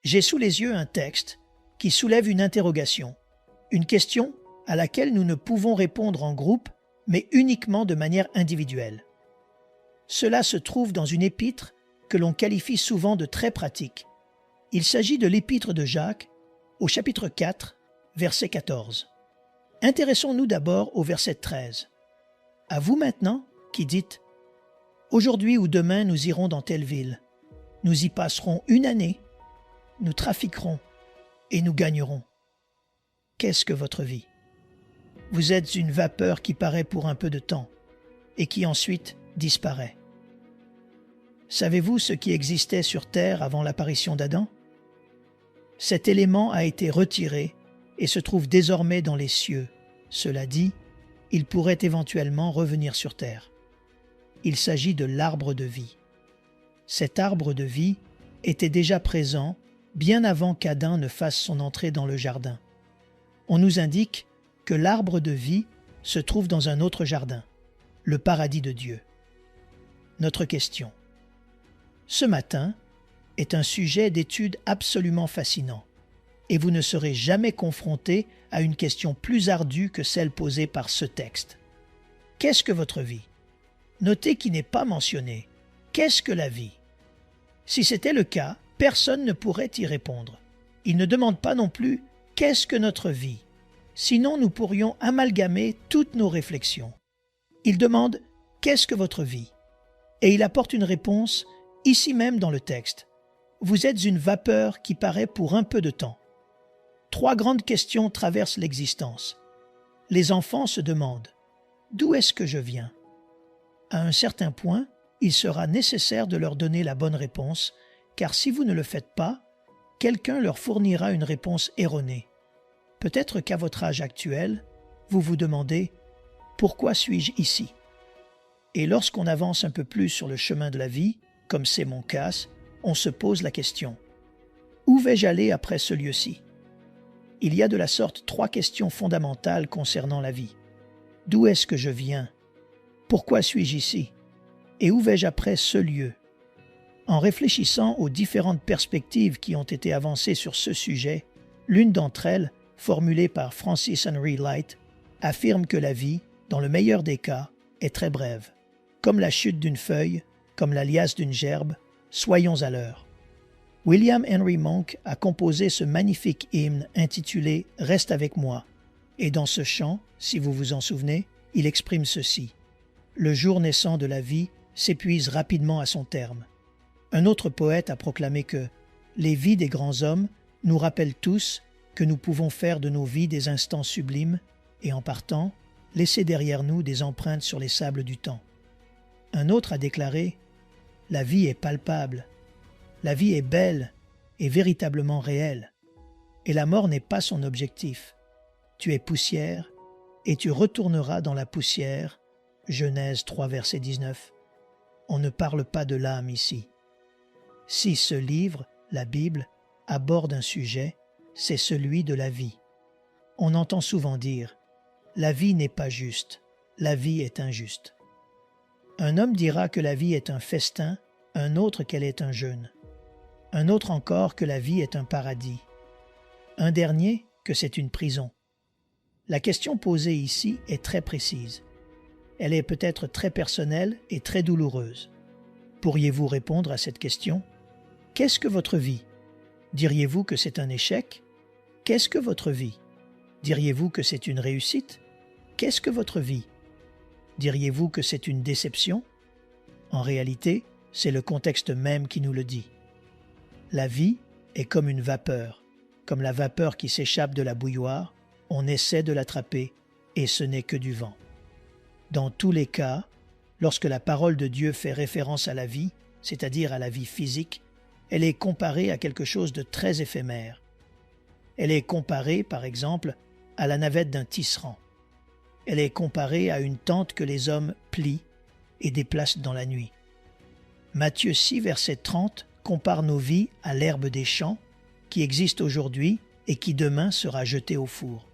J'ai sous les yeux un texte qui soulève une interrogation, une question à laquelle nous ne pouvons répondre en groupe, mais uniquement de manière individuelle. Cela se trouve dans une épître que l'on qualifie souvent de très pratique. Il s'agit de l'épître de Jacques, au chapitre 4, verset 14. Intéressons-nous d'abord au verset 13. « À vous maintenant qui dites « Aujourd'hui ou demain nous irons dans telle ville, nous y passerons une année, nous trafiquerons et nous gagnerons. » Qu'est-ce que votre vie? Vous êtes une vapeur qui paraît pour un peu de temps et qui ensuite disparaît. Savez-vous ce qui existait sur terre avant l'apparition d'Adam? Cet élément a été retiré et se trouve désormais dans les cieux. Cela dit, il pourrait éventuellement revenir sur terre. Il s'agit de l'arbre de vie. Cet arbre de vie était déjà présent bien avant qu'Adam ne fasse son entrée dans le jardin. On nous indique que l'arbre de vie se trouve dans un autre jardin, le paradis de Dieu. Notre question. Ce matin est un sujet d'étude absolument fascinant, et vous ne serez jamais confronté à une question plus ardue que celle posée par ce texte. Qu'est-ce que votre vie? Notez qu'il n'est pas mentionné. Qu'est-ce que la vie? Si c'était le cas, personne ne pourrait y répondre. Il ne demande pas non plus « qu'est-ce que notre vie ?» Sinon, nous pourrions amalgamer toutes nos réflexions. Il demande « qu'est-ce que votre vie ?» Et il apporte une réponse ici même dans le texte. Vous êtes une vapeur qui paraît pour un peu de temps. Trois grandes questions traversent l'existence. Les enfants se demandent « d'où est-ce que je viens ?» À un certain point, il sera nécessaire de leur donner la bonne réponse, car si vous ne le faites pas, quelqu'un leur fournira une réponse erronée. Peut-être qu'à votre âge actuel, vous vous demandez « pourquoi suis-je ici ?» Et lorsqu'on avance un peu plus sur le chemin de la vie, comme c'est mon cas, on se pose la question « où vais-je aller après ce lieu-ci » Il y a de la sorte trois questions fondamentales concernant la vie. D'où est-ce que je viens? Pourquoi suis-je ici? Et où vais-je après ce lieu? En réfléchissant aux différentes perspectives qui ont été avancées sur ce sujet, l'une d'entre elles, formulée par Francis Henry Light, affirme que la vie, dans le meilleur des cas, est très brève. Comme la chute d'une feuille, comme la liasse d'une gerbe, soyons à l'heure. William Henry Monk a composé ce magnifique hymne intitulé « Reste avec moi » et dans ce chant, si vous vous en souvenez, il exprime ceci. Le jour naissant de la vie s'épuise rapidement à son terme. Un autre poète a proclamé que « les vies des grands hommes nous rappellent tous que nous pouvons faire de nos vies des instants sublimes et en partant, laisser derrière nous des empreintes sur les sables du temps. » Un autre a déclaré « La vie est palpable, la vie est belle et véritablement réelle, et la mort n'est pas son objectif. Tu es poussière et tu retourneras dans la poussière. » Genèse 3, verset 19. On ne parle pas de l'âme ici. Si ce livre, la Bible, aborde un sujet, c'est celui de la vie. On entend souvent dire « la vie n'est pas juste, la vie est injuste ». Un homme dira que la vie est un festin, un autre qu'elle est un jeûne. Un autre encore que la vie est un paradis. Un dernier que c'est une prison. La question posée ici est très précise. Elle est peut-être très personnelle et très douloureuse. Pourriez-vous répondre à cette question? Qu'est-ce que votre vie? Diriez-vous que c'est un échec? Qu'est-ce que votre vie? Diriez-vous que c'est une réussite? Qu'est-ce que votre vie? Diriez-vous que c'est une déception? En réalité, c'est le contexte même qui nous le dit. La vie est comme une vapeur, comme la vapeur qui s'échappe de la bouilloire, on essaie de l'attraper et ce n'est que du vent. Dans tous les cas, lorsque la parole de Dieu fait référence à la vie, c'est-à-dire à la vie physique, elle est comparée à quelque chose de très éphémère. Elle est comparée, par exemple, à la navette d'un tisserand. Elle est comparée à une tente que les hommes plient et déplacent dans la nuit. Matthieu 6, verset 30, compare nos vies à l'herbe des champs qui existe aujourd'hui et qui demain sera jetée au four.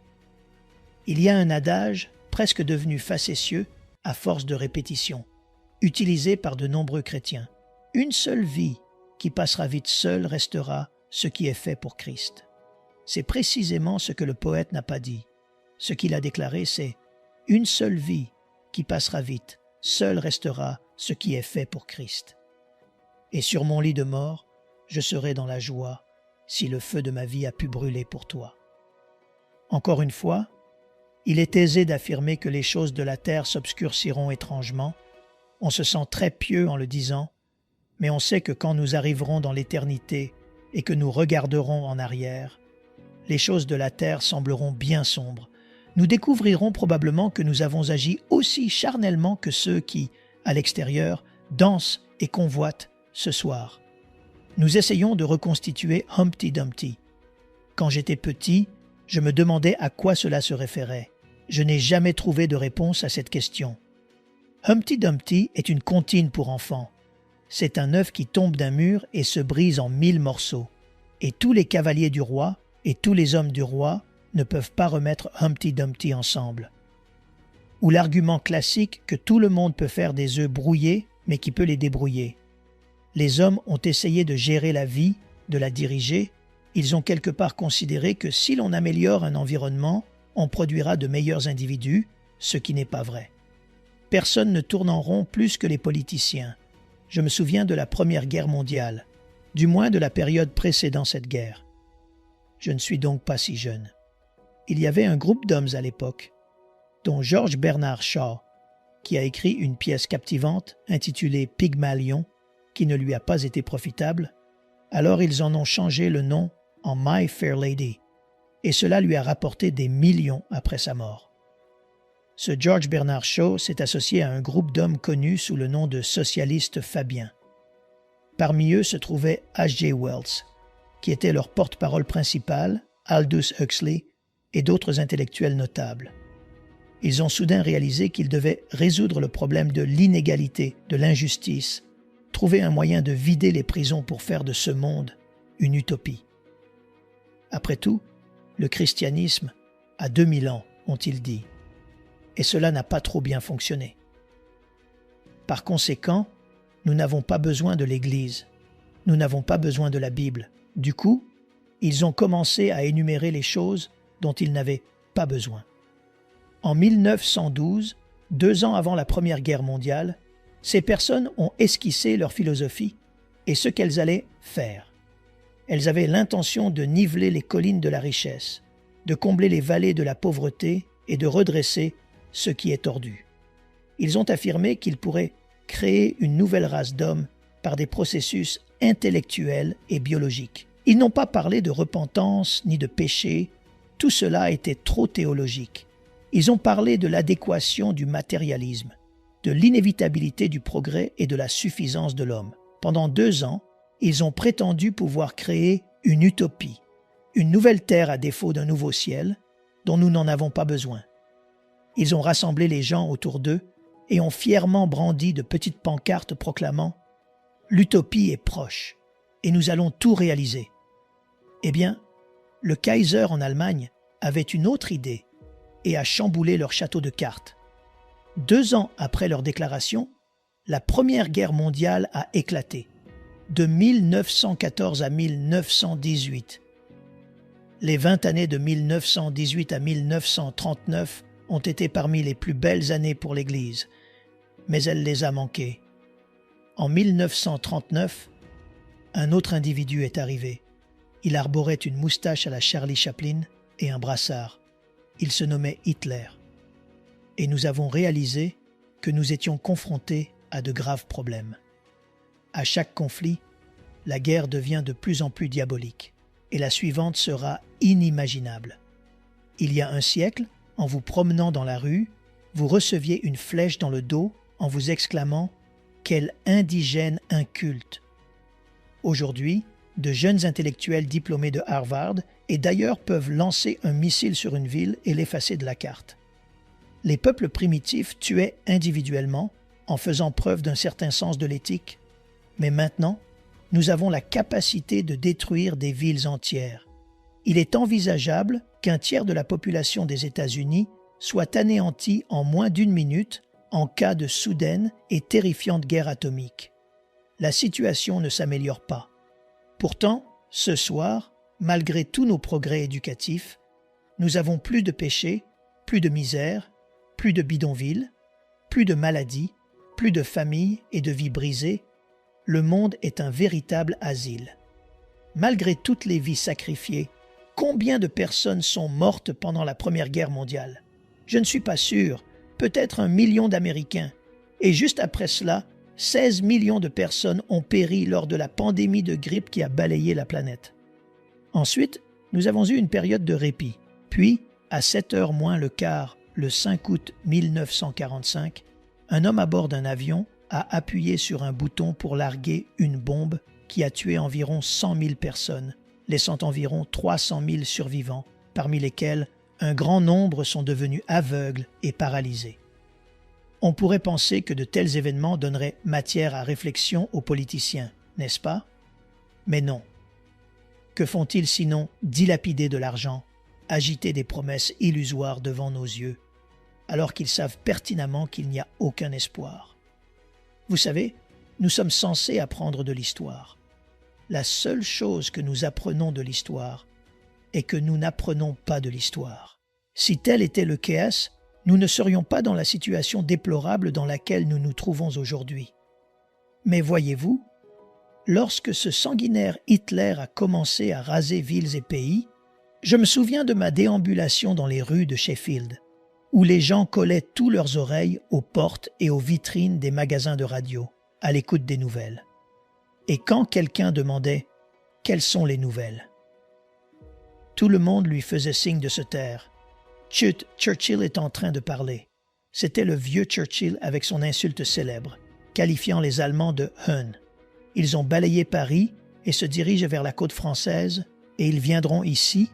Il y a un adage presque devenu facétieux à force de répétition, utilisé par de nombreux chrétiens. Une seule vie qui passera vite seule restera ce qui est fait pour Christ. C'est précisément ce que le poète n'a pas dit. Ce qu'il a déclaré, c'est « Une seule vie qui passera vite, seul restera ce qui est fait pour Christ. Et sur mon lit de mort, je serai dans la joie si le feu de ma vie a pu brûler pour toi. » Encore une fois, il est aisé d'affirmer que les choses de la terre s'obscurciront étrangement. On se sent très pieux en le disant, mais on sait que quand nous arriverons dans l'éternité et que nous regarderons en arrière, les choses de la terre sembleront bien sombres. Nous découvrirons probablement que nous avons agi aussi charnellement que ceux qui, à l'extérieur, dansent et convoitent ce soir. Nous essayons de reconstituer Humpty Dumpty. Quand j'étais petit, je me demandais à quoi cela se référait. Je n'ai jamais trouvé de réponse à cette question. Humpty Dumpty est une comptine pour enfants. C'est un œuf qui tombe d'un mur et se brise en 1000 morceaux. Et tous les cavaliers du roi et tous les hommes du roi ne peuvent pas remettre Humpty Dumpty ensemble. Ou l'argument classique que tout le monde peut faire des œufs brouillés, mais qui peut les débrouiller. Les hommes ont essayé de gérer la vie, de la diriger. Ils ont quelque part considéré que si l'on améliore un environnement, on produira de meilleurs individus, ce qui n'est pas vrai. Personne ne tourne en rond plus que les politiciens. Je me souviens de la Première Guerre mondiale, du moins de la période précédant cette guerre. Je ne suis donc pas si jeune. Il y avait un groupe d'hommes à l'époque, dont George Bernard Shaw, qui a écrit une pièce captivante intitulée Pygmalion, qui ne lui a pas été profitable. Alors ils en ont changé le nom en My Fair Lady, et cela lui a rapporté des millions après sa mort. Ce George Bernard Shaw s'est associé à un groupe d'hommes connus sous le nom de socialistes fabiens. Parmi eux se trouvait H.G. Wells, qui était leur porte-parole principal, Aldous Huxley et d'autres intellectuels notables. Ils ont soudain réalisé qu'ils devaient résoudre le problème de l'inégalité, de l'injustice, trouver un moyen de vider les prisons pour faire de ce monde une utopie. Après tout, le christianisme a 2000 ans, ont-ils dit, et cela n'a pas trop bien fonctionné. Par conséquent, nous n'avons pas besoin de l'Église, nous n'avons pas besoin de la Bible. Du coup, ils ont commencé à énumérer les choses dont ils n'avaient pas besoin. En 1912, 2 ans avant la Première Guerre mondiale, ces personnes ont esquissé leur philosophie et ce qu'elles allaient faire. Elles avaient l'intention de niveler les collines de la richesse, de combler les vallées de la pauvreté et de redresser ce qui est tordu. Ils ont affirmé qu'ils pourraient créer une nouvelle race d'hommes par des processus intellectuels et biologiques. Ils n'ont pas parlé de repentance ni de péché, tout cela était trop théologique. Ils ont parlé de l'adéquation du matérialisme, de l'inévitabilité du progrès et de la suffisance de l'homme. Pendant 2 ans, ils ont prétendu pouvoir créer une utopie, une nouvelle terre à défaut d'un nouveau ciel, dont nous n'en avons pas besoin. Ils ont rassemblé les gens autour d'eux et ont fièrement brandi de petites pancartes proclamant « L'utopie est proche et nous allons tout réaliser ». Eh bien, le Kaiser en Allemagne avait une autre idée et a chamboulé leur château de cartes. 2 ans après leur déclaration, la Première Guerre mondiale a éclaté, de 1914 à 1918. Les 20 années de 1918 à 1939 ont été parmi les plus belles années pour l'Église, mais elle les a manquées. En 1939, un autre individu est arrivé. Il arborait une moustache à la Charlie Chaplin et un brassard. Il se nommait Hitler. Et nous avons réalisé que nous étions confrontés à de graves problèmes. À chaque conflit, la guerre devient de plus en plus diabolique, et la suivante sera inimaginable. Il y a un siècle, en vous promenant dans la rue, vous receviez une flèche dans le dos en vous exclamant « Quel indigène inculte !» Aujourd'hui, de jeunes intellectuels diplômés de Harvard et d'ailleurs peuvent lancer un missile sur une ville et l'effacer de la carte. Les peuples primitifs tuaient individuellement en faisant preuve d'un certain sens de l'éthique, mais maintenant, nous avons la capacité de détruire des villes entières. Il est envisageable qu'un tiers de la population des États-Unis soit anéanti en moins d'1 minute en cas de soudaine et terrifiante guerre atomique. La situation ne s'améliore pas. Pourtant, Ce soir, malgré tous nos progrès éducatifs, nous avons plus de péché, plus de misère, plus de bidonvilles, plus de maladies, plus de familles et de vies brisées. Le monde est un véritable asile. Malgré toutes les vies sacrifiées, combien de personnes sont mortes pendant la Première Guerre mondiale? Je ne suis pas sûr, peut-être 1 million d'Américains. Et juste après cela, 16 millions de personnes ont péri lors de la pandémie de grippe qui a balayé la planète. Ensuite, nous avons eu une période de répit. Puis, à 7h moins le quart, le 5 août 1945, un homme à bord d'un avion a appuyé sur un bouton pour larguer une bombe qui a tué environ 100 000 personnes, laissant environ 300 000 survivants, parmi lesquels un grand nombre sont devenus aveugles et paralysés. On pourrait penser que de tels événements donneraient matière à réflexion aux politiciens, n'est-ce pas? Mais non. Que font-ils sinon dilapider de l'argent, agiter des promesses illusoires devant nos yeux, alors qu'ils savent pertinemment qu'il n'y a aucun espoir? Vous savez, nous sommes censés apprendre de l'histoire. La seule chose que nous apprenons de l'histoire est que nous n'apprenons pas de l'histoire. Si tel était le cas, nous ne serions pas dans la situation déplorable dans laquelle nous nous trouvons aujourd'hui. Mais voyez-vous, lorsque ce sanguinaire Hitler a commencé à raser villes et pays, je me souviens de ma déambulation dans les rues de Sheffield, où les gens collaient tous leurs oreilles aux portes et aux vitrines des magasins de radio, à l'écoute des nouvelles. Et quand quelqu'un demandait « Quelles sont les nouvelles ?», tout le monde lui faisait signe de se taire. « Chut, Churchill est en train de parler ». C'était le vieux Churchill avec son insulte célèbre, qualifiant les Allemands de « Hun ». Ils ont balayé Paris et se dirigent vers la côte française, et ils viendront ici,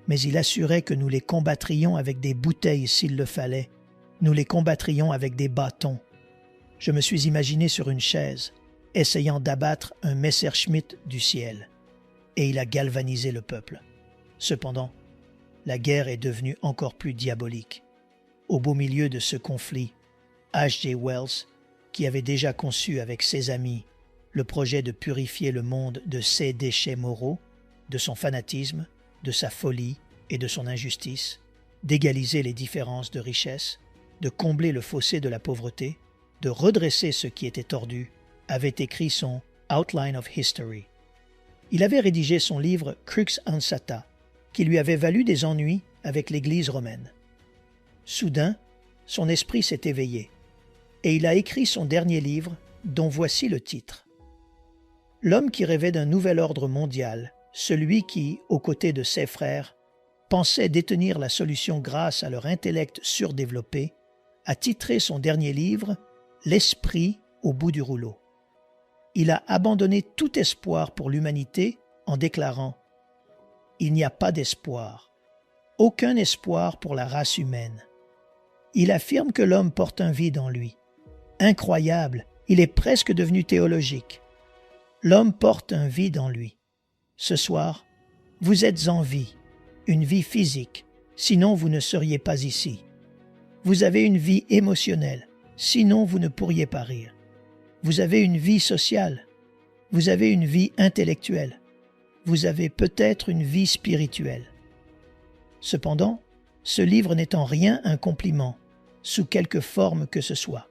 mais il assurait que nous les combattrions avec des bouteilles s'il le fallait. Nous les combattrions avec des bâtons. Je me suis imaginé sur une chaise, essayant d'abattre un Messerschmitt du ciel. Et il a galvanisé le peuple. Cependant, la guerre est devenue encore plus diabolique. Au beau milieu de ce conflit, H.G. Wells, qui avait déjà conçu avec ses amis le projet de purifier le monde de ses déchets moraux, de son fanatisme, de sa folie et de son injustice, d'égaliser les différences de richesse, de combler le fossé de la pauvreté, de redresser ce qui était tordu, avait écrit son Outline of History. Il avait rédigé son livre Crux Ansata, qui lui avait valu des ennuis avec l'Église romaine. Soudain, son esprit s'est éveillé, et il a écrit son dernier livre, dont voici le titre. L'homme qui rêvait d'un nouvel ordre mondial, celui qui, aux côtés de ses frères, pensait détenir la solution grâce à leur intellect surdéveloppé, a titré son dernier livre « L'esprit au bout du rouleau ». Il a abandonné tout espoir pour l'humanité en déclarant « Il n'y a pas d'espoir, aucun espoir pour la race humaine ». Il affirme que l'homme porte un vide en lui. Incroyable, il est presque devenu théologique. L'homme porte un vide en lui. Ce soir, vous êtes en vie, une vie physique, sinon vous ne seriez pas ici. Vous avez une vie émotionnelle, sinon vous ne pourriez pas rire. Vous avez une vie sociale, vous avez une vie intellectuelle, vous avez peut-être une vie spirituelle. Cependant, ce livre n'est en rien un compliment, sous quelque forme que ce soit.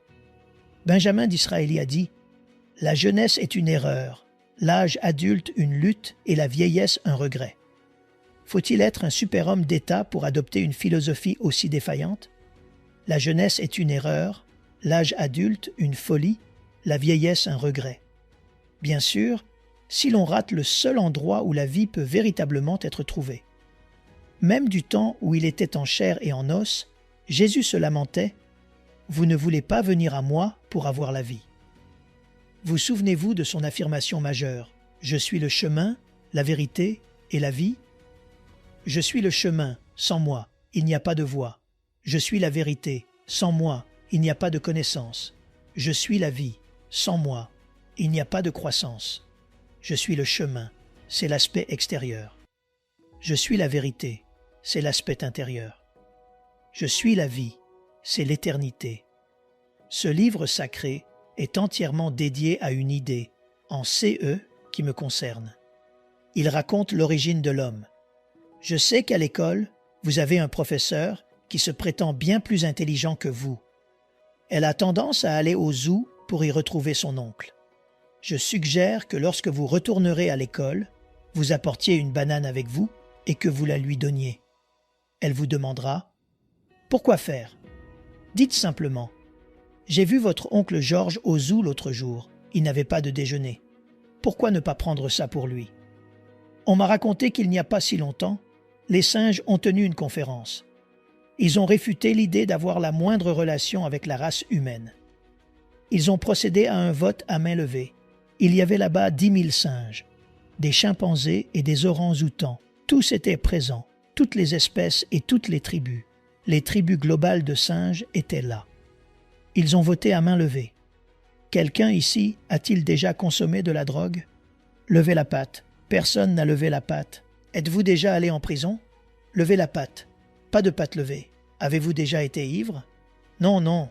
Benjamin Disraeli a dit « La jeunesse est une erreur, l'âge adulte une lutte et la vieillesse un regret. » Faut-il être un super-homme d'État pour adopter une philosophie aussi défaillante? La jeunesse est une erreur, l'âge adulte une folie, la vieillesse un regret. Bien sûr, si l'on rate le seul endroit où la vie peut véritablement être trouvée. Même du temps où il était en chair et en os, Jésus se lamentait « Vous ne voulez pas venir à moi pour avoir la vie. » Vous souvenez-vous de son affirmation majeure « Je suis le chemin, la vérité et la vie ?» Je suis le chemin, sans moi, il n'y a pas de voie. Je suis la vérité, sans moi, il n'y a pas de connaissance. Je suis la vie, sans moi, il n'y a pas de croissance. Je suis le chemin, c'est l'aspect extérieur. Je suis la vérité, c'est l'aspect intérieur. Je suis la vie, c'est l'éternité. Ce livre sacré est entièrement dédié à une idée, en CE, qui me concerne. Il raconte l'origine de l'homme. Je sais qu'à l'école, vous avez un professeur qui se prétend bien plus intelligent que vous. Elle a tendance à aller au zoo pour y retrouver son oncle. Je suggère que lorsque vous retournerez à l'école, vous apportiez une banane avec vous et que vous la lui donniez. Elle vous demandera « Pourquoi faire ?» Dites simplement « J'ai vu votre oncle Georges au zoo l'autre jour. Il n'avait pas de déjeuner. Pourquoi ne pas prendre ça pour lui ?» On m'a raconté qu'il n'y a pas si longtemps, les singes ont tenu une conférence. Ils ont réfuté l'idée d'avoir la moindre relation avec la race humaine. Ils ont procédé à un vote à main levée. Il y avait là-bas 10 000 singes, des chimpanzés et des orang-outans. Tous étaient présents, toutes les espèces et toutes les tribus. Les tribus globales de singes étaient là. Ils ont voté à main levée. Quelqu'un ici a-t-il déjà consommé de la drogue? Levez la patte. Personne n'a levé la patte. Êtes-vous déjà allé en prison? Levez la patte. Pas de patte levée. Avez-vous déjà été ivre? Non, non.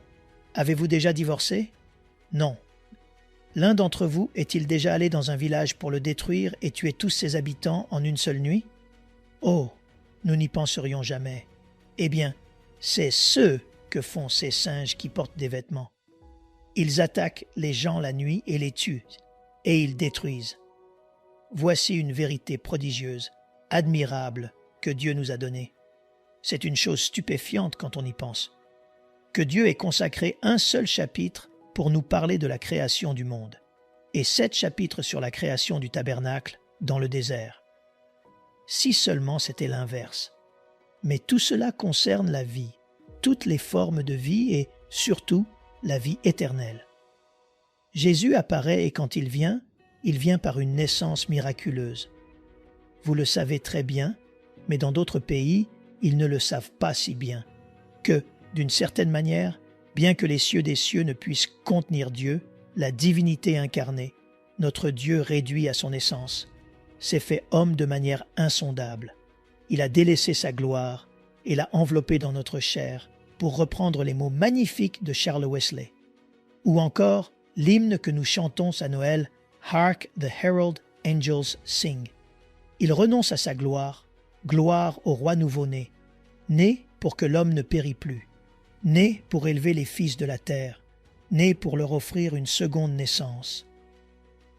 Avez-vous déjà divorcé? Non. L'un d'entre vous est-il déjà allé dans un village pour le détruire et tuer tous ses habitants en une seule nuit? Oh, nous n'y penserions jamais. Eh bien, c'est ce que font ces singes qui portent des vêtements. Ils attaquent les gens la nuit et les tuent, et ils détruisent. Voici une vérité prodigieuse, admirable, que Dieu nous a donnée. C'est une chose stupéfiante quand on y pense. Que Dieu ait consacré un seul chapitre pour nous parler de la création du monde, et 7 chapitres sur la création du tabernacle dans le désert. Si seulement c'était l'inverse. Mais tout cela concerne la vie, toutes les formes de vie et, surtout, la vie éternelle. Jésus apparaît et quand il vient par une naissance miraculeuse. Vous le savez très bien, mais dans d'autres pays, ils ne le savent pas si bien, que, d'une certaine manière, bien que les cieux des cieux ne puissent contenir Dieu, la divinité incarnée, notre Dieu réduit à son essence, s'est fait homme de manière insondable. Il a délaissé sa gloire et l'a enveloppé dans notre chair, pour reprendre les mots magnifiques de Charles Wesley. Ou encore l'hymne que nous chantons à Noël, « Hark the herald angels sing ». Il renonce à sa gloire, gloire au roi nouveau-né, né pour que l'homme ne périt plus, né pour élever les fils de la terre, né pour leur offrir une seconde naissance.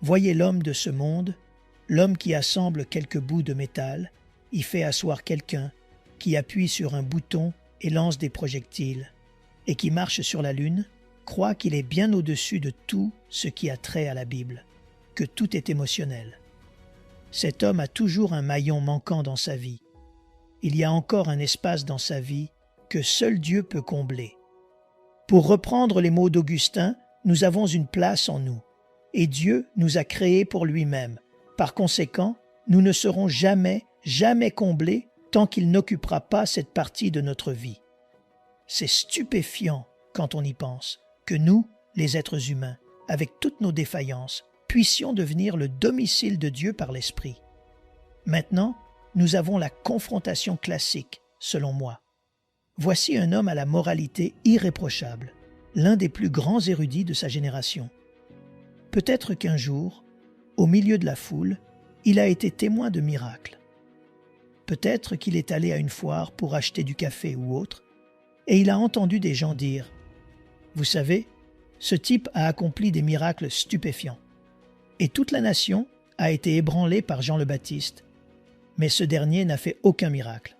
Voyez l'homme de ce monde, l'homme qui assemble quelques bouts de métal, y fait asseoir quelqu'un, qui appuie sur un bouton et lance des projectiles, et qui marche sur la lune, croit qu'il est bien au-dessus de tout ce qui a trait à la Bible, que tout est émotionnel. Cet homme a toujours un maillon manquant dans sa vie. Il y a encore un espace dans sa vie que seul Dieu peut combler. Pour reprendre les mots d'Augustin, nous avons une place en nous, et Dieu nous a créés pour lui-même. Par conséquent, nous ne serons jamais comblés tant qu'il n'occupera pas cette partie de notre vie. C'est stupéfiant quand on y pense, que nous, les êtres humains, avec toutes nos défaillances, puissions devenir le domicile de Dieu par l'Esprit. Maintenant, nous avons la confrontation classique, selon moi. Voici un homme à la moralité irréprochable, l'un des plus grands érudits de sa génération. Peut-être qu'un jour, au milieu de la foule, il a été témoin de miracles. Peut-être qu'il est allé à une foire pour acheter du café ou autre, et il a entendu des gens dire « Vous savez, ce type a accompli des miracles stupéfiants. » Et toute la nation a été ébranlée par Jean le Baptiste, mais ce dernier n'a fait aucun miracle.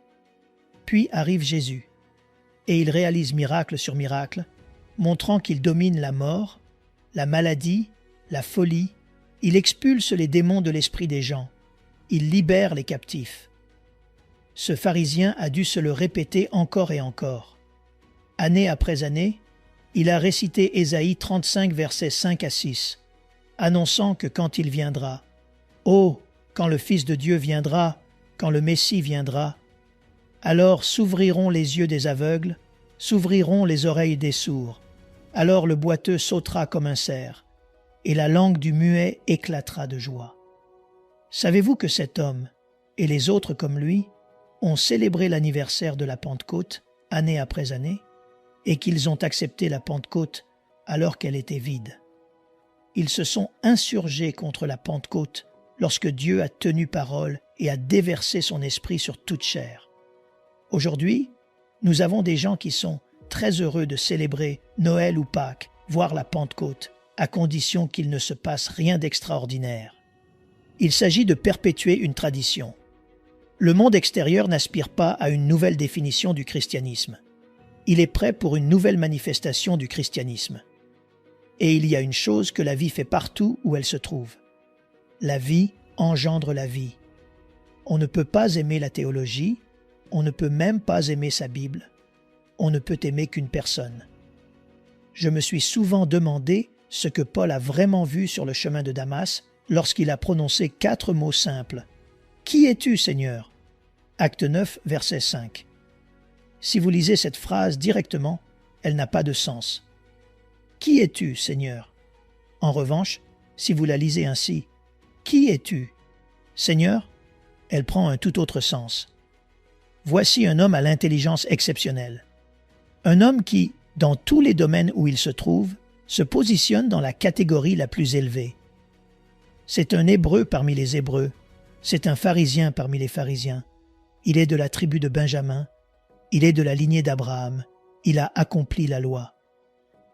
Puis arrive Jésus, et il réalise miracle sur miracle, montrant qu'il domine la mort, la maladie, la folie, il expulse les démons de l'esprit des gens, il libère les captifs. Ce pharisien a dû se le répéter encore et encore. Année après année, il a récité Ésaïe 35, versets 5 à 6, annonçant que quand il viendra, « Oh, quand le Fils de Dieu viendra, quand le Messie viendra, alors s'ouvriront les yeux des aveugles, s'ouvriront les oreilles des sourds, alors le boiteux sautera comme un cerf, et la langue du muet éclatera de joie. » Savez-vous que cet homme, et les autres comme lui, ont célébré l'anniversaire de la Pentecôte année après année, et qu'ils ont accepté la Pentecôte alors qu'elle était vide. Ils se sont insurgés contre la Pentecôte lorsque Dieu a tenu parole et a déversé son esprit sur toute chair. Aujourd'hui, nous avons des gens qui sont très heureux de célébrer Noël ou Pâques, voire la Pentecôte, à condition qu'il ne se passe rien d'extraordinaire. Il s'agit de perpétuer une tradition. Le monde extérieur n'aspire pas à une nouvelle définition du christianisme. Il est prêt pour une nouvelle manifestation du christianisme. Et il y a une chose que la vie fait partout où elle se trouve. La vie engendre la vie. On ne peut pas aimer la théologie, on ne peut même pas aimer sa Bible, on ne peut aimer qu'une personne. Je me suis souvent demandé ce que Paul a vraiment vu sur le chemin de Damas lorsqu'il a prononcé 4 mots simples. « Qui es-tu, Seigneur » Acte 9, verset 5. Si vous lisez cette phrase directement, elle n'a pas de sens. « Qui es-tu, Seigneur » En revanche, si vous la lisez ainsi, « Qui es-tu, Seigneur » elle prend un tout autre sens. Voici un homme à l'intelligence exceptionnelle. Un homme qui, dans tous les domaines où il se trouve, se positionne dans la catégorie la plus élevée. C'est un Hébreu parmi les Hébreux, c'est un pharisien parmi les pharisiens. Il est de la tribu de Benjamin, il est de la lignée d'Abraham, il a accompli la loi.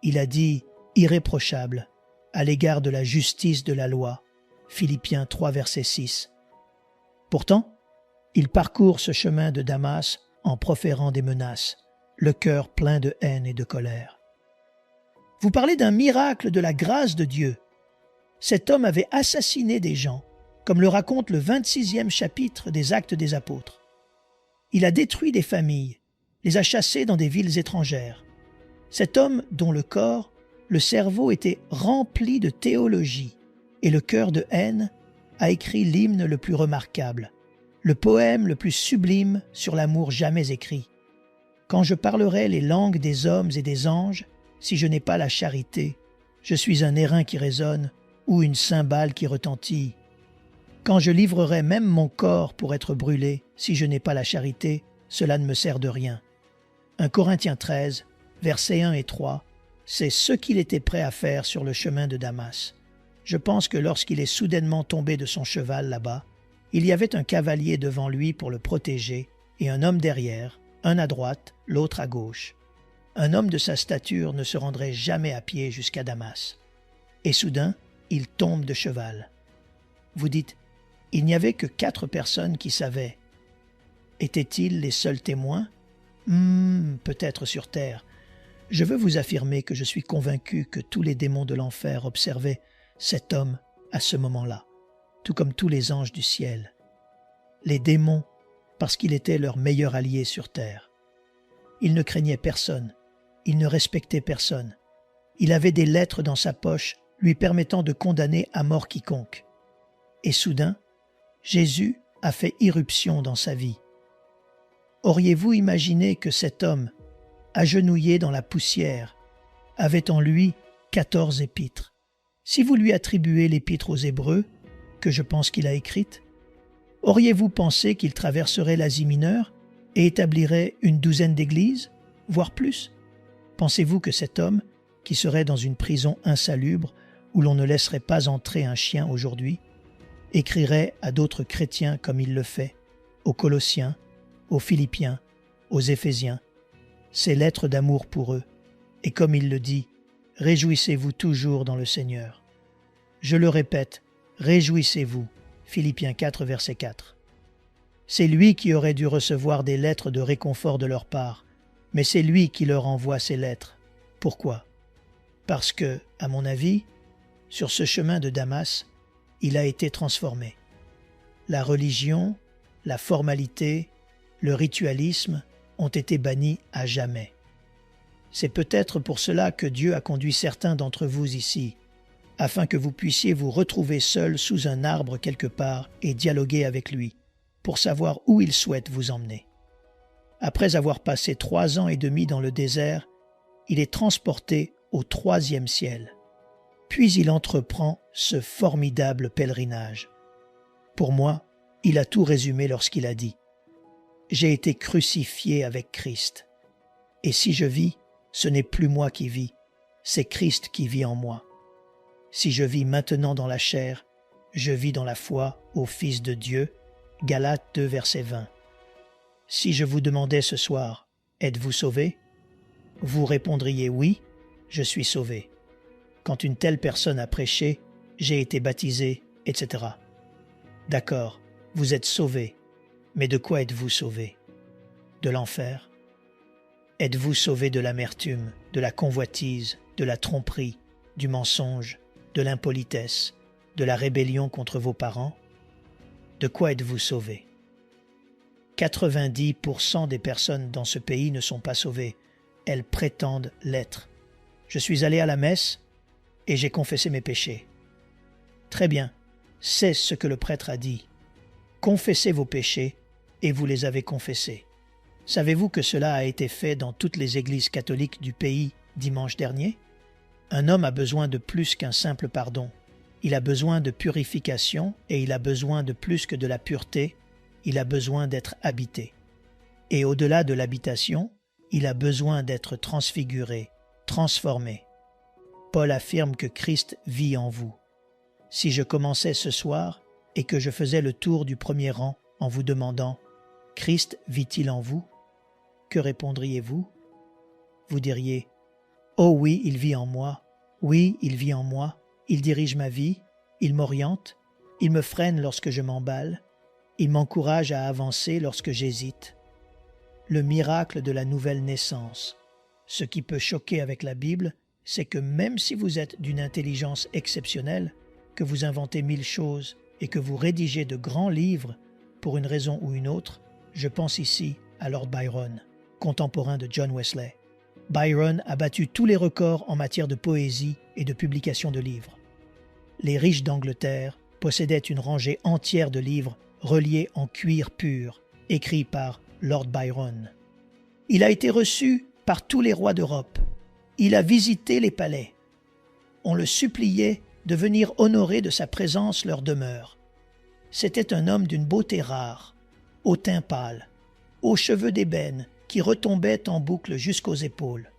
Il a dit « irréprochable » à l'égard de la justice de la loi. Philippiens 3, verset 6. Pourtant, il parcourt ce chemin de Damas en proférant des menaces, le cœur plein de haine et de colère. Vous parlez d'un miracle de la grâce de Dieu. Cet homme avait assassiné des gens, comme le raconte le 26e chapitre des Actes des Apôtres. Il a détruit des familles, les a chassés dans des villes étrangères. Cet homme dont le corps, le cerveau était rempli de théologie et le cœur de haine, a écrit l'hymne le plus remarquable, le poème le plus sublime sur l'amour jamais écrit. Quand je parlerai les langues des hommes et des anges, si je n'ai pas la charité, je suis un airain qui résonne ou une cymbale qui retentit. Quand je livrerai même mon corps pour être brûlé, si je n'ai pas la charité, cela ne me sert de rien. 1 Corinthiens 13, versets 1 et 3, c'est ce qu'il était prêt à faire sur le chemin de Damas. Je pense que lorsqu'il est soudainement tombé de son cheval là-bas, il y avait un cavalier devant lui pour le protéger et un homme derrière, un à droite, l'autre à gauche. Un homme de sa stature ne se rendrait jamais à pied jusqu'à Damas. Et soudain, il tombe de cheval. Vous dites, il n'y avait que 4 personnes qui savaient. Étaient-ils les seuls témoins? Peut-être sur terre. Je veux vous affirmer que je suis convaincu que tous les démons de l'enfer observaient cet homme à ce moment-là, tout comme tous les anges du ciel. Les démons, parce qu'il était leur meilleur allié sur terre. Il ne craignait personne, il ne respectait personne. Il avait des lettres dans sa poche lui permettant de condamner à mort quiconque. Et soudain, Jésus a fait irruption dans sa vie. Auriez-vous imaginé que cet homme, agenouillé dans la poussière, avait en lui 14 épîtres? Si vous lui attribuez l'épître aux Hébreux, que je pense qu'il a écrite, auriez-vous pensé qu'il traverserait l'Asie mineure et établirait une douzaine d'églises, voire plus? Pensez-vous que cet homme, qui serait dans une prison insalubre où l'on ne laisserait pas entrer un chien aujourd'hui, écrirait à d'autres chrétiens comme il le fait, aux Colossiens, aux Philippiens, aux Éphésiens, ses lettres d'amour pour eux, et comme il le dit, « Réjouissez-vous toujours dans le Seigneur ». Je le répète, réjouissez-vous, Philippiens 4, verset 4. C'est lui qui aurait dû recevoir des lettres de réconfort de leur part, mais c'est lui qui leur envoie ces lettres. Pourquoi? Parce que, à mon avis, sur ce chemin de Damas, il a été transformé. La religion, la formalité, le ritualisme ont été bannis à jamais. C'est peut-être pour cela que Dieu a conduit certains d'entre vous ici, afin que vous puissiez vous retrouver seuls sous un arbre quelque part et dialoguer avec lui, pour savoir où il souhaite vous emmener. Après avoir passé 3 ans et demi dans le désert, il est transporté au 3e ciel. Puis il entreprend ce formidable pèlerinage. Pour moi, il a tout résumé lorsqu'il a dit « J'ai été crucifié avec Christ. Et si je vis, ce n'est plus moi qui vis, c'est Christ qui vit en moi. Si je vis maintenant dans la chair, je vis dans la foi au Fils de Dieu. Galates 2, verset 20. Si je vous demandais ce soir, êtes-vous sauvé? Vous répondriez oui, je suis sauvé. Quand une telle personne a prêché, j'ai été baptisé, etc. D'accord, vous êtes sauvé, mais de quoi êtes-vous sauvé? De l'enfer? Êtes-vous sauvé de l'amertume, de la convoitise, de la tromperie, du mensonge, de l'impolitesse, de la rébellion contre vos parents? De quoi êtes-vous sauvé? 90% des personnes dans ce pays ne sont pas sauvées. Elles prétendent l'être. Je suis allé à la messe et j'ai confessé mes péchés. Très bien, c'est ce que le prêtre a dit. Confessez vos péchés et vous les avez confessés. Savez-vous que cela a été fait dans toutes les églises catholiques du pays dimanche dernier? Un homme a besoin de plus qu'un simple pardon. Il a besoin de purification et il a besoin de plus que de la pureté. Il a besoin d'être habité. Et au-delà de l'habitation, il a besoin d'être transfiguré, transformé. Paul affirme que Christ vit en vous. Si je commençais ce soir et que je faisais le tour du premier rang en vous demandant « Christ vit-il en vous ?» que répondriez-vous? Vous diriez « Oh oui, il vit en moi. Oui, il vit en moi. Il dirige ma vie. Il m'oriente. Il me freine lorsque je m'emballe. Il m'encourage à avancer lorsque j'hésite. » Le miracle de la nouvelle naissance. Ce qui peut choquer avec la Bible, c'est que même si vous êtes d'une intelligence exceptionnelle, que vous inventez 1000 choses et que vous rédigez de grands livres pour une raison ou une autre, je pense ici à Lord Byron, contemporain de John Wesley. Byron a battu tous les records en matière de poésie et de publication de livres. Les riches d'Angleterre possédaient une rangée entière de livres reliés en cuir pur, écrits par Lord Byron. Il a été reçu par tous les rois d'Europe. Il a visité les palais. On le suppliait de venir honorer de sa présence leur demeure. C'était un homme d'une beauté rare, au teint pâle, aux cheveux d'ébène qui retombaient en boucle jusqu'aux épaules.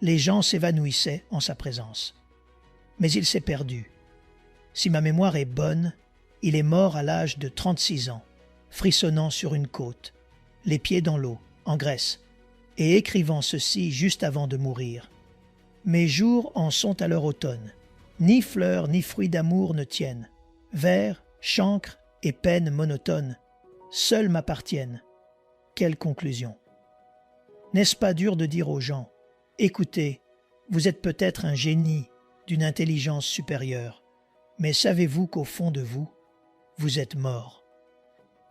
Les gens s'évanouissaient en sa présence. Mais il s'est perdu. Si ma mémoire est bonne, il est mort à l'âge de 36 ans, frissonnant sur une côte, les pieds dans l'eau, en Grèce, et écrivant ceci juste avant de mourir. « Mes jours en sont à leur automne. Ni fleurs ni fruits d'amour ne tiennent. Vers, chancre et peine monotone, seuls m'appartiennent. » Quelle conclusion! N'est-ce pas dur de dire aux gens, « Écoutez, vous êtes peut-être un génie d'une intelligence supérieure, mais savez-vous qu'au fond de vous, vous êtes mort,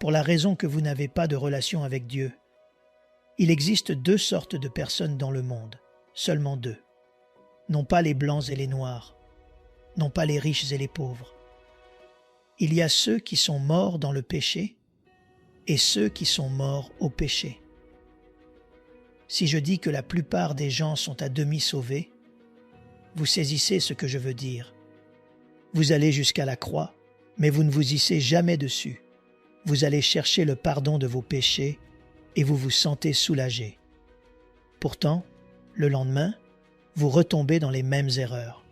pour la raison que vous n'avez pas de relation avec Dieu. » Il existe 2 sortes de personnes dans le monde, seulement 2. Non pas les blancs et les noirs, non pas les riches et les pauvres. Il y a ceux qui sont morts dans le péché et ceux qui sont morts au péché. Si je dis que la plupart des gens sont à demi sauvés, vous saisissez ce que je veux dire. Vous allez jusqu'à la croix, mais vous ne vous hissez jamais dessus. Vous allez chercher le pardon de vos péchés et vous vous sentez soulagé. Pourtant, le lendemain, vous retombez dans les mêmes erreurs.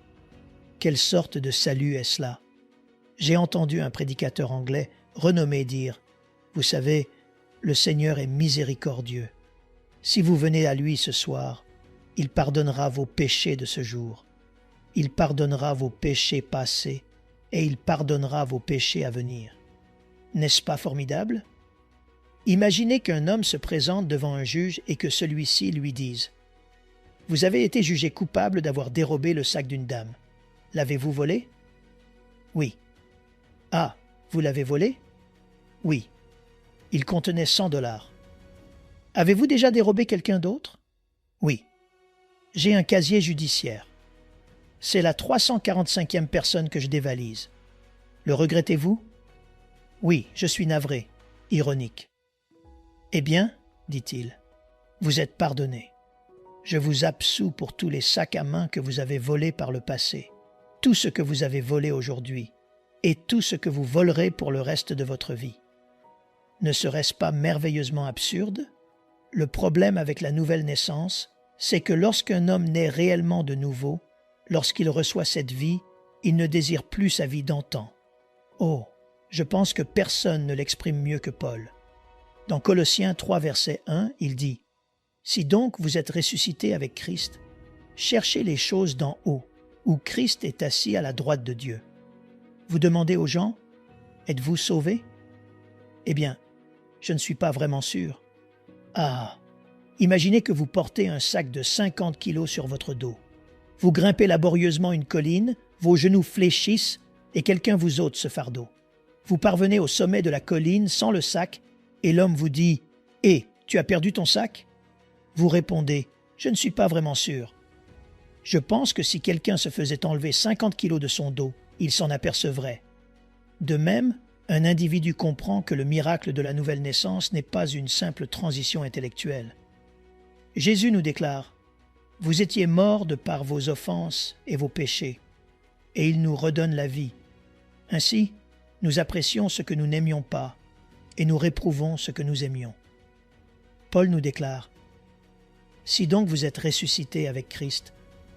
Quelle sorte de salut est-ce là? J'ai entendu un prédicateur anglais renommé dire « Vous savez, le Seigneur est miséricordieux. Si vous venez à lui ce soir, il pardonnera vos péchés de ce jour. Il pardonnera vos péchés passés et il pardonnera vos péchés à venir. » N'est-ce pas formidable? Imaginez qu'un homme se présente devant un juge et que celui-ci lui dise « Vous avez été jugé coupable d'avoir dérobé le sac d'une dame. L'avez-vous volé? » Oui. « Ah, vous l'avez volé? » Oui. Il contenait 100 $. Avez-vous déjà dérobé quelqu'un d'autre? Oui. J'ai un casier judiciaire. C'est la 345e personne que je dévalise. Le regrettez-vous? Oui, je suis navré. Ironique. Eh bien, dit-il, vous êtes pardonné. Je vous absous pour tous les sacs à main que vous avez volés par le passé, tout ce que vous avez volé aujourd'hui, et tout ce que vous volerez pour le reste de votre vie. Ne serait-ce pas merveilleusement absurde? Le problème avec la nouvelle naissance, c'est que lorsqu'un homme naît réellement de nouveau, lorsqu'il reçoit cette vie, il ne désire plus sa vie d'antan. Oh, je pense que personne ne l'exprime mieux que Paul. Dans Colossiens 3, verset 1, il dit « Si donc vous êtes ressuscités avec Christ, cherchez les choses d'en haut, où Christ est assis à la droite de Dieu. » Vous demandez aux gens « Êtes-vous sauvés ?» Eh bien, je ne suis pas vraiment sûr. Ah, imaginez que vous portez un sac de 50 kilos sur votre dos. Vous grimpez laborieusement une colline, vos genoux fléchissent et quelqu'un vous ôte ce fardeau. Vous parvenez au sommet de la colline sans le sac et l'homme vous dit « Hé, tu as perdu ton sac ?» Vous répondez « Je ne suis pas vraiment sûr. » Je pense que si quelqu'un se faisait enlever 50 kilos de son dos, il s'en apercevrait. De même, un individu comprend que le miracle de la nouvelle naissance n'est pas une simple transition intellectuelle. Jésus nous déclare « Vous étiez morts de par vos offenses et vos péchés, et il nous redonne la vie. Ainsi, nous apprécions ce que nous n'aimions pas, et nous réprouvons ce que nous aimions. » Paul nous déclare « Si donc vous êtes ressuscités avec Christ,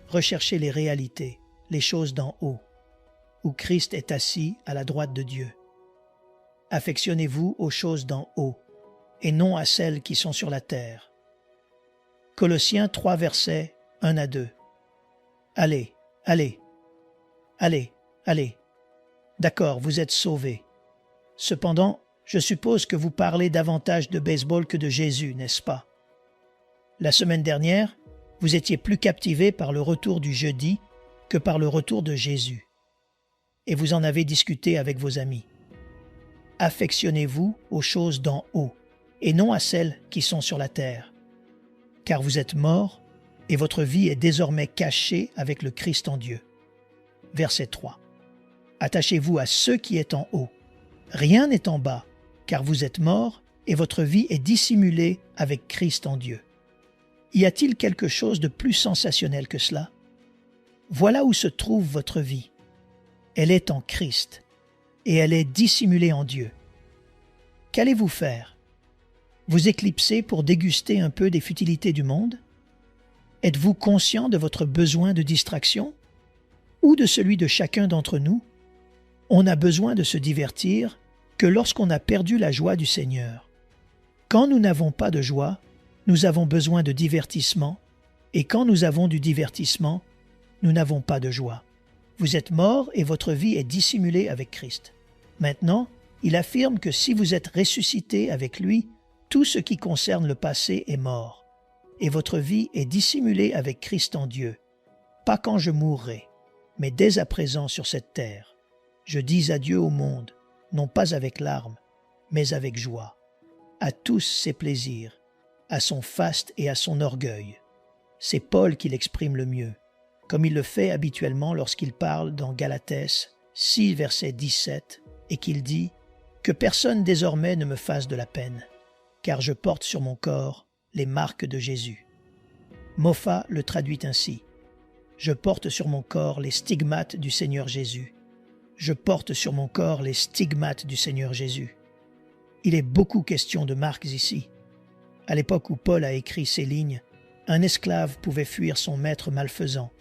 recherchez les réalités, les choses d'en haut, où Christ est assis à la droite de Dieu. Affectionnez-vous aux choses d'en haut, et non à celles qui sont sur la terre. » Colossiens 3, versets 1 à 2. Allez, allez, allez, allez. D'accord, vous êtes sauvés. Cependant, je suppose que vous parlez davantage de baseball que de Jésus, n'est-ce pas? La semaine dernière, vous étiez plus captivés par le retour du jeudi que par le retour de Jésus. Et vous en avez discuté avec vos amis. Affectionnez-vous aux choses d'en haut, et non à celles qui sont sur la terre. Car vous êtes morts, et votre vie est désormais cachée avec le Christ en Dieu. Verset 3. Attachez-vous à ce qui est en haut. Rien n'est en bas, car vous êtes morts, et votre vie est dissimulée avec Christ en Dieu. Y a-t-il quelque chose de plus sensationnel que cela? Voilà où se trouve votre vie. Elle est en Christ, et elle est dissimulée en Dieu. Qu'allez-vous faire? Vous éclipser pour déguster un peu des futilités du monde? Êtes-vous conscient de votre besoin de distraction? Ou de celui de chacun d'entre nous? On a besoin de se divertir que lorsqu'on a perdu la joie du Seigneur. Quand nous n'avons pas de joie, nous avons besoin de divertissement, et quand nous avons du divertissement, nous n'avons pas de joie. Vous êtes morts et votre vie est dissimulée avec Christ. Maintenant, il affirme que si vous êtes ressuscités avec lui, tout ce qui concerne le passé est mort, et votre vie est dissimulée avec Christ en Dieu, pas quand je mourrai, mais dès à présent sur cette terre. Je dis adieu au monde, non pas avec larmes, mais avec joie, à tous ses plaisirs, à son faste et à son orgueil. C'est Paul qui l'exprime le mieux, comme il le fait habituellement lorsqu'il parle dans Galatès 6, verset 17, et qu'il dit « Que personne désormais ne me fasse de la peine, car je porte sur mon corps les marques de Jésus. » Moffat le traduit ainsi « Je porte sur mon corps les stigmates du Seigneur Jésus. Je porte sur mon corps les stigmates du Seigneur Jésus. » Il est beaucoup question de marques ici. À l'époque où Paul a écrit ces lignes, un esclave pouvait fuir son maître malfaisant,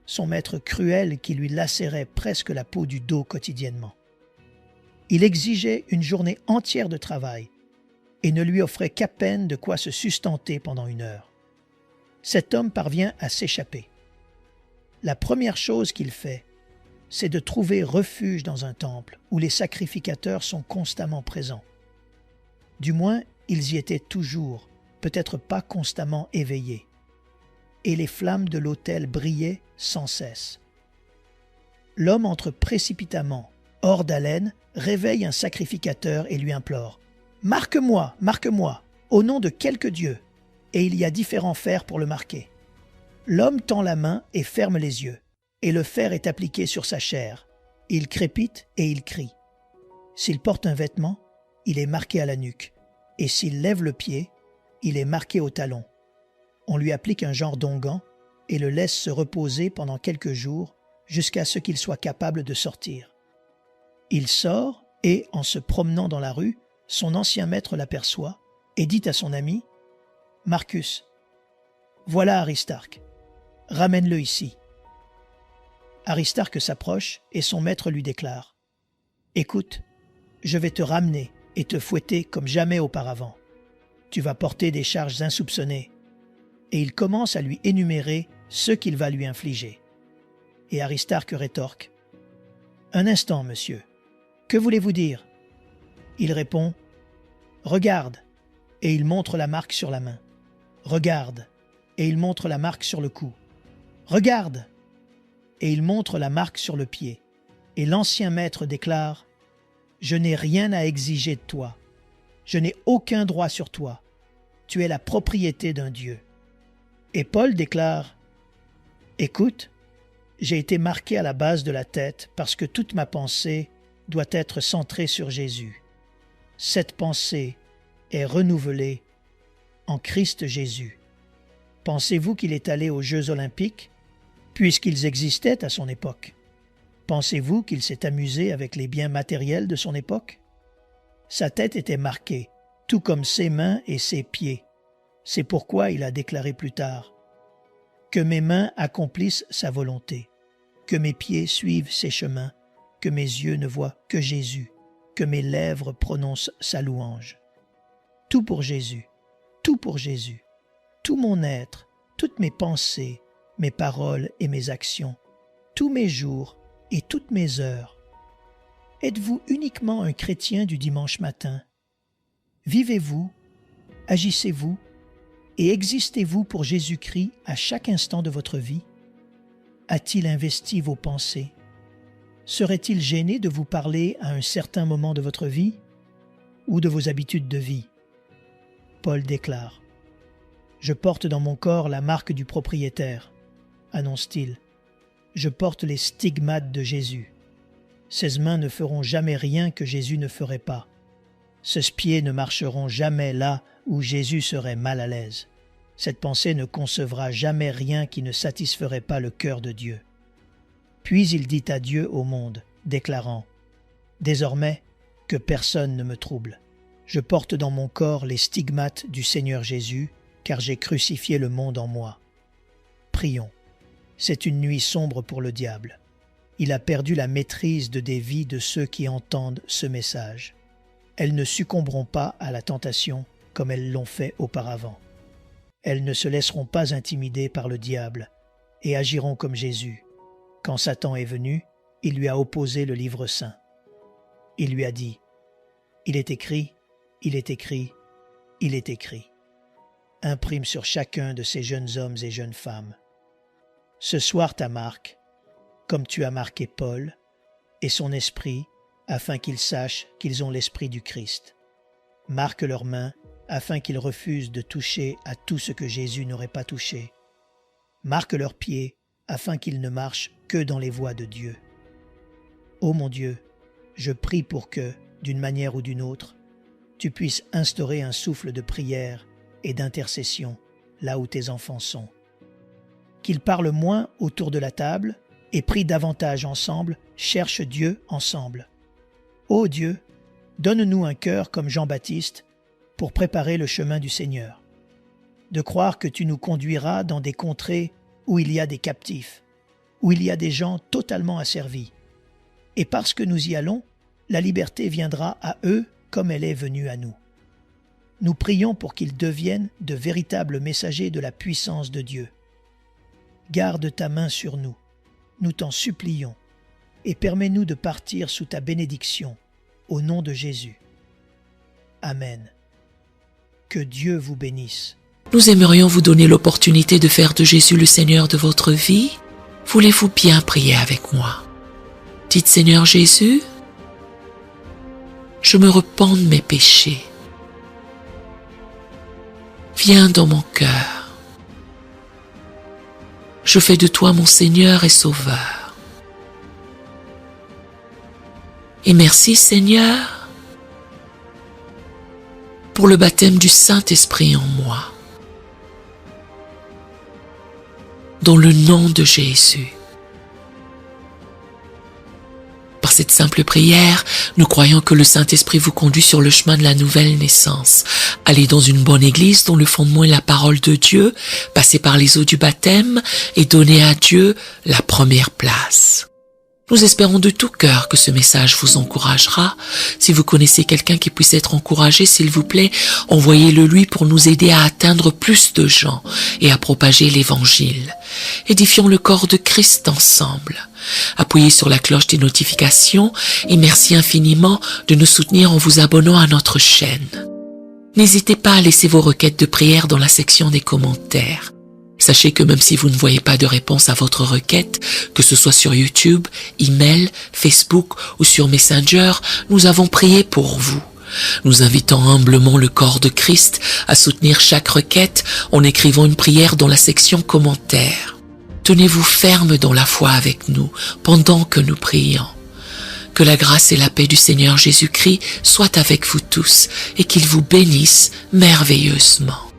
son maître cruel qui lui lacérait presque la peau du dos quotidiennement. Il exigeait une journée entière de travail et ne lui offrait qu'à peine de quoi se sustenter pendant 1 heure. Cet homme parvient à s'échapper. La première chose qu'il fait, c'est de trouver refuge dans un temple où les sacrificateurs sont constamment présents. Du moins, ils y étaient toujours, peut-être pas constamment éveillés. Et les flammes de l'autel brillaient sans cesse. L'homme entre précipitamment, hors d'haleine, réveille un sacrificateur et lui implore « Marque-moi, marque-moi, au nom de quelque dieu ?» Et il y a différents fers pour le marquer. L'homme tend la main et ferme les yeux, et le fer est appliqué sur sa chair. Il crépite et il crie. S'il porte un vêtement, il est marqué à la nuque, et s'il lève le pied, il est marqué au talon. On lui applique un genre d'onguent et le laisse se reposer pendant quelques jours jusqu'à ce qu'il soit capable de sortir. Il sort et, en se promenant dans la rue, son ancien maître l'aperçoit et dit à son ami « Marcus, voilà Aristarque, ramène-le ici. » Aristarque s'approche et son maître lui déclare Écoute, je vais te ramener et te fouetter comme jamais auparavant. Tu vas porter des charges insoupçonnées. » Et il commence à lui énumérer ce qu'il va lui infliger. Et Aristarque rétorque. « Un instant, monsieur. Que voulez-vous dire ?» Il répond. « Regarde. » Et il montre la marque sur la main. « Regarde. » Et il montre la marque sur le cou. « Regarde. » Et il montre la marque sur le pied. Et l'ancien maître déclare. « Je n'ai rien à exiger de toi. Je n'ai aucun droit sur toi. Tu es la propriété d'un Dieu. » Et Paul déclare « Écoute, j'ai été marqué à la base de la tête parce que toute ma pensée doit être centrée sur Jésus. Cette pensée est renouvelée en Christ Jésus. Pensez-vous qu'il est allé aux Jeux olympiques, puisqu'ils existaient à son époque? Pensez-vous qu'il s'est amusé avec les biens matériels de son époque? Sa tête était marquée, tout comme ses mains et ses pieds. C'est pourquoi il a déclaré plus tard « Que mes mains accomplissent sa volonté, que mes pieds suivent ses chemins, que mes yeux ne voient que Jésus, que mes lèvres prononcent sa louange. » Tout pour Jésus, tout pour Jésus, tout mon être, toutes mes pensées, mes paroles et mes actions, tous mes jours et toutes mes heures. Êtes-vous uniquement un chrétien du dimanche matin? Vivez-vous, agissez-vous et existez-vous pour Jésus-Christ à chaque instant de votre vie? A-t-il investi vos pensées? Serait-il gêné de vous parler à un certain moment de votre vie ou de vos habitudes de vie? Paul déclare « Je porte dans mon corps la marque du propriétaire », annonce-t-il. « Je porte les stigmates de Jésus. Ses mains ne feront jamais rien que Jésus ne ferait pas. Ses pieds ne marcheront jamais là où Jésus serait mal à l'aise. Cette pensée ne concevra jamais rien qui ne satisferait pas le cœur de Dieu. » Puis il dit adieu au monde, déclarant « Désormais, que personne ne me trouble. Je porte dans mon corps les stigmates du Seigneur Jésus, car j'ai crucifié le monde en moi. » Prions. C'est une nuit sombre pour le diable. Il a perdu la maîtrise des vies de ceux qui entendent ce message. Elles ne succomberont pas à la tentation comme elles l'ont fait auparavant. Elles ne se laisseront pas intimider par le diable et agiront comme Jésus. Quand Satan est venu, il lui a opposé le livre saint. Il lui a dit « Il est écrit, il est écrit, il est écrit. » Imprime sur chacun de ces jeunes hommes et jeunes femmes. Ce soir ta marque, comme tu as marqué Paul et son esprit, afin qu'ils sachent qu'ils ont l'esprit du Christ. Marque leurs mains, afin qu'ils refusent de toucher à tout ce que Jésus n'aurait pas touché. Marque leurs pieds, afin qu'ils ne marchent que dans les voies de Dieu. Ô mon Dieu, je prie pour que, d'une manière ou d'une autre, tu puisses instaurer un souffle de prière et d'intercession là où tes enfants sont. Qu'ils parlent moins autour de la table et prient davantage ensemble, cherchent Dieu ensemble. Ô Dieu, donne-nous un cœur comme Jean-Baptiste pour préparer le chemin du Seigneur, de croire que tu nous conduiras dans des contrées où il y a des captifs, où il y a des gens totalement asservis. Et parce que nous y allons, la liberté viendra à eux comme elle est venue à nous. Nous prions pour qu'ils deviennent de véritables messagers de la puissance de Dieu. Garde ta main sur nous, nous t'en supplions, et permets-nous de partir sous ta bénédiction, au nom de Jésus. Amen. Que Dieu vous bénisse. Nous aimerions vous donner l'opportunité de faire de Jésus le Seigneur de votre vie. Voulez-vous bien prier avec moi? Dites Seigneur Jésus, je me repens de mes péchés. Viens dans mon cœur. Je fais de toi mon Seigneur et Sauveur. Et merci Seigneur pour le baptême du Saint-Esprit en moi. Dans le nom de Jésus. Par cette simple prière, nous croyons que le Saint-Esprit vous conduit sur le chemin de la nouvelle naissance. Allez dans une bonne église dont le fondement est la parole de Dieu, passez par les eaux du baptême et donnez à Dieu la première place. Nous espérons de tout cœur que ce message vous encouragera. Si vous connaissez quelqu'un qui puisse être encouragé, s'il vous plaît, envoyez-le lui pour nous aider à atteindre plus de gens et à propager l'Évangile. Édifions le corps de Christ ensemble. Appuyez sur la cloche des notifications et merci infiniment de nous soutenir en vous abonnant à notre chaîne. N'hésitez pas à laisser vos requêtes de prière dans la section des commentaires. Sachez que même si vous ne voyez pas de réponse à votre requête, que ce soit sur YouTube, email, Facebook ou sur Messenger, nous avons prié pour vous. Nous invitons humblement le corps de Christ à soutenir chaque requête en écrivant une prière dans la section commentaires. Tenez-vous ferme dans la foi avec nous pendant que nous prions. Que la grâce et la paix du Seigneur Jésus-Christ soient avec vous tous et qu'il vous bénisse merveilleusement.